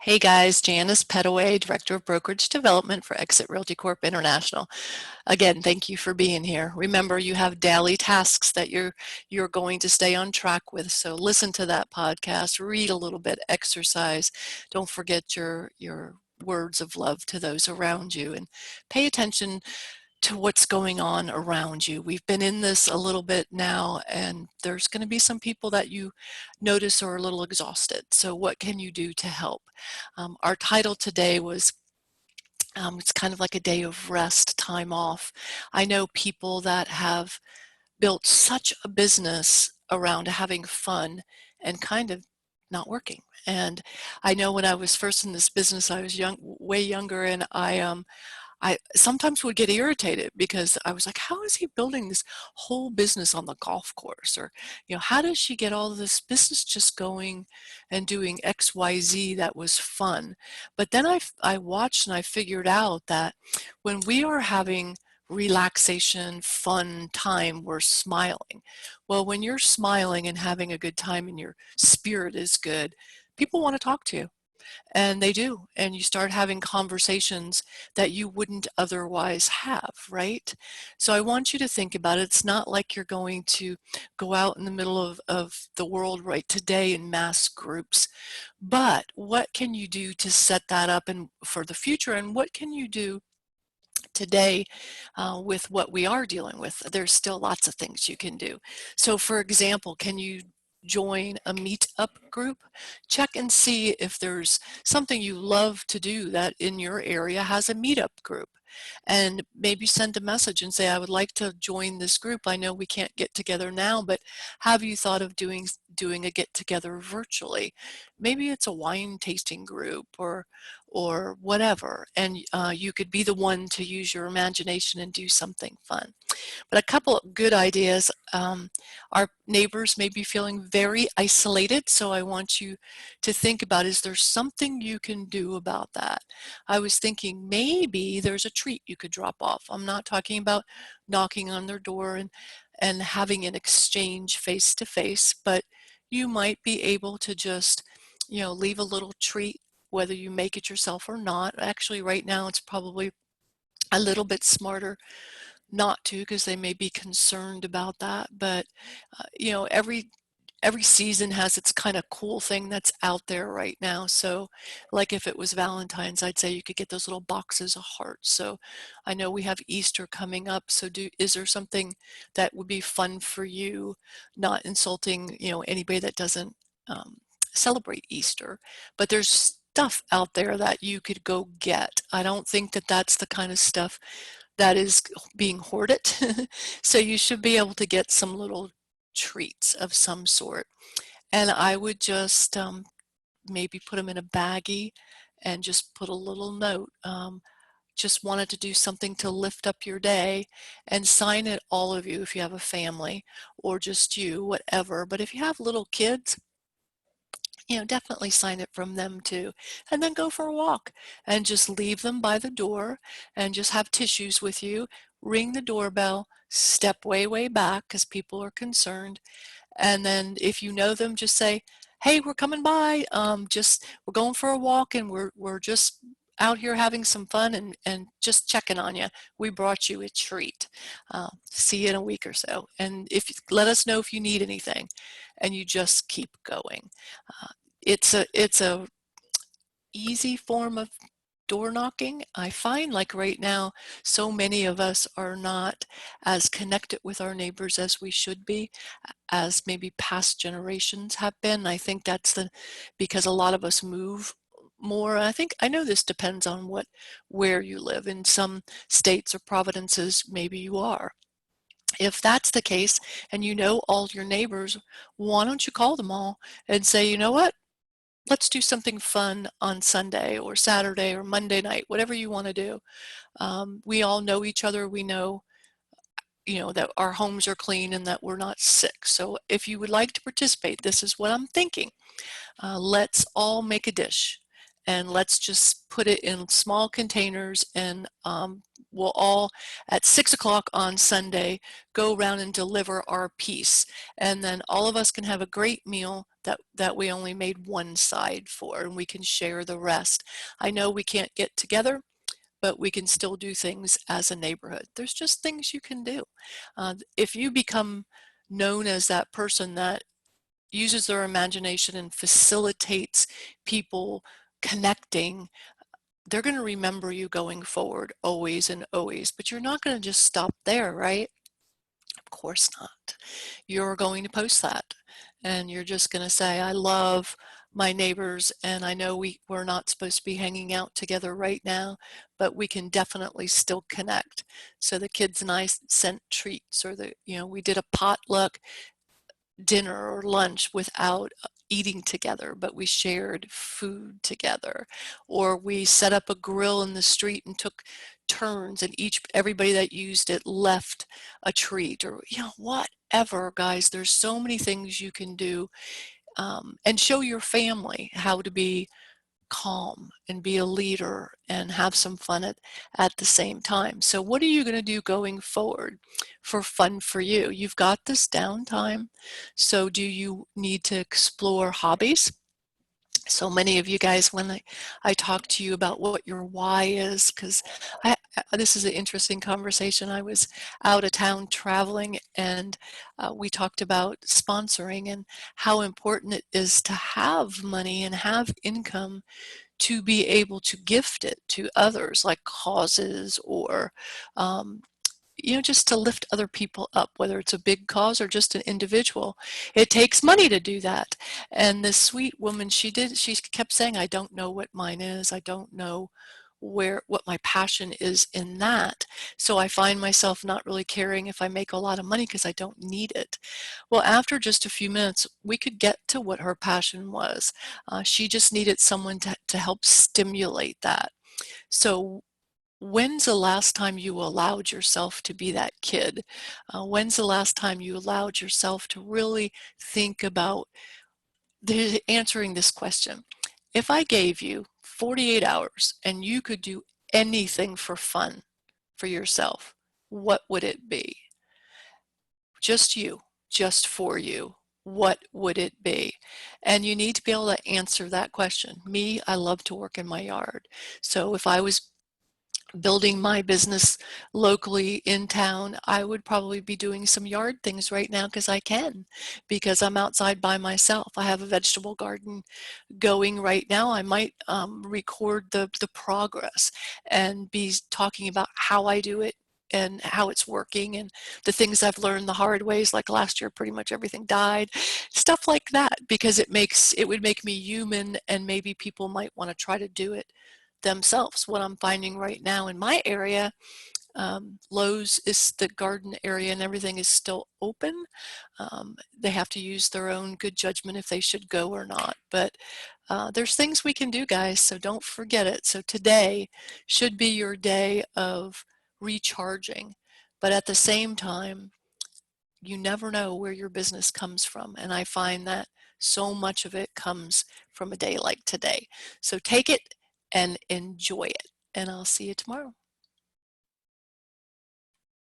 Hey guys, Janice Petteway, Director of Brokerage Development for Exit Realty Corp International. Again, thank you for being here. Remember, you have daily tasks that you're going to stay on track with. So listen to that podcast, read a little bit, exercise. Don't forget your words of love to those around you, and pay attention to what's going on around you. We've been in this a little bit now, and there's going to be some people that you notice are a little exhausted. So what can you do to help? Our title today was it's kind of like a day of rest, time off. I know people that have built such a business around having fun and kind of not working. And I know when I was first in this business, I was way younger, and I sometimes would get irritated because I was like, how is he building this whole business on the golf course? Or, how does she get all of this business just going and doing XYZ that was fun? But then I watched and I figured out that when we are having relaxation, fun time, we're smiling. Well, when you're smiling and having a good time and your spirit is good, people want to talk to you. And they do. And you start having conversations that you wouldn't otherwise have, right? So I want you to think about it. It's not like you're going to go out in the middle of the world right today in mass groups. But what can you do to set that up and for the future? And what can you do today with what we are dealing with? There's still lots of things you can do. So for example, can you join a meetup group? Check and see if there's something you love to do that in your area has a meetup group. And maybe send a message and say, I would like to join this group. I know we can't get together now, but have you thought of doing a get together virtually? Maybe it's a wine tasting group or whatever, and you could be the one to use your imagination and do something fun. But a couple of good ideas. Our neighbors may be feeling very isolated, so I want you to think about, is there something you can do about that? I was thinking maybe there's a treat you could drop off. I'm not talking about knocking on their door and having an exchange face to face, but you might be able to just, leave a little treat, whether you make it yourself or not. Actually, right now it's probably a little bit smarter not to, because they may be concerned about that. But every season has its kind of cool thing that's out there right now. So like if it was Valentine's, I'd say you could get those little boxes of hearts. So I know we have Easter coming up. So is there something that would be fun for you, not insulting, anybody that doesn't celebrate Easter, but there's stuff out there that you could go get. I don't think that that's the kind of stuff that is being hoarded. So you should be able to get some little treats of some sort. And I would just maybe put them in a baggie and just put a little note. Just wanted to do something to lift up your day, and sign it, all of you, if you have a family or just you, whatever. But if you have little kids, definitely sign it from them too. And then go for a walk and just leave them by the door and just have tissues with you. Ring the doorbell, step way, way back because people are concerned. And then if you know them, just say, hey, we're coming by. We're going for a walk, and we're just out here having some fun and just checking on you. We brought you a treat. See you in a week or so. And let us know if you need anything, and you just keep going. It's a easy form of door knocking. I find like right now, so many of us are not as connected with our neighbors as we should be, as maybe past generations have been. I think that's because a lot of us move more. I know this depends on where you live. In some states or provinces, maybe you are. If that's the case and you know all your neighbors, why don't you call them all and say, you know what? Let's do something fun on Sunday or Saturday or Monday night, whatever you want to do. We all know each other. We know, that our homes are clean and that we're not sick. So if you would like to participate, this is what I'm thinking. Let's all make a dish, and let's just put it in small containers, and we'll all at 6 o'clock on Sunday go around and deliver our piece, and then all of us can have a great meal. that we only made one side for, and we can share the rest. I know we can't get together, but we can still do things as a neighborhood. There's just things you can do. If you become known as that person that uses their imagination and facilitates people connecting, they're going to remember you going forward always and always. But you're not going to just stop there, right? Of course not. You're going to post that, and you're just going to say, I love my neighbors, and I know we're not supposed to be hanging out together right now, but we can definitely still connect. So the kids and I sent treats, or we did a potluck dinner or lunch without eating together, but we shared food together. Or we set up a grill in the street and took turns, and everybody that used it left a treat, or whatever. Guys, there's so many things you can do, and show your family how to be calm and be a leader and have some fun at the same time. So what are you going to do going forward for fun for you? You've got this downtime, so do you need to explore hobbies? So many of you guys, when I talk to you about what your why is, because this is an interesting conversation. I was out of town traveling, and we talked about sponsoring and how important it is to have money and have income to be able to gift it to others, like causes, or just to lift other people up, whether it's a big cause or just an individual. It takes money to do that. And this sweet woman, she kept saying, I don't know what mine is. I don't know what my passion is in that. So I find myself not really caring if I make a lot of money because I don't need it. Well, after just a few minutes, we could get to what her passion was. She just needed someone to help stimulate that. So when's the last time you allowed yourself to be that kid? When's the last time you allowed yourself to really think about answering this question? If I gave you 48 hours and you could do anything for fun for yourself, what would it be? Just you, just for you. What would it be? And you need to be able to answer that question. Me, I love to work in my yard. So if I was building my business locally in town, I would probably be doing some yard things right now because I'm outside by myself. I have a vegetable garden going right now. I might record the progress and be talking about how I do it and how it's working, and the things I've learned the hard ways, like last year pretty much everything died, stuff like that, because it would make me human, and maybe people might want to try to do it themselves. What I'm finding right now in my area, Lowe's is the garden area and everything is still open. They have to use their own good judgment if they should go or not. But there's things we can do, guys, so don't forget it. So today should be your day of recharging. But at the same time, you never know where your business comes from. And I find that so much of it comes from a day like today. So take it and enjoy it. And I'll see you tomorrow.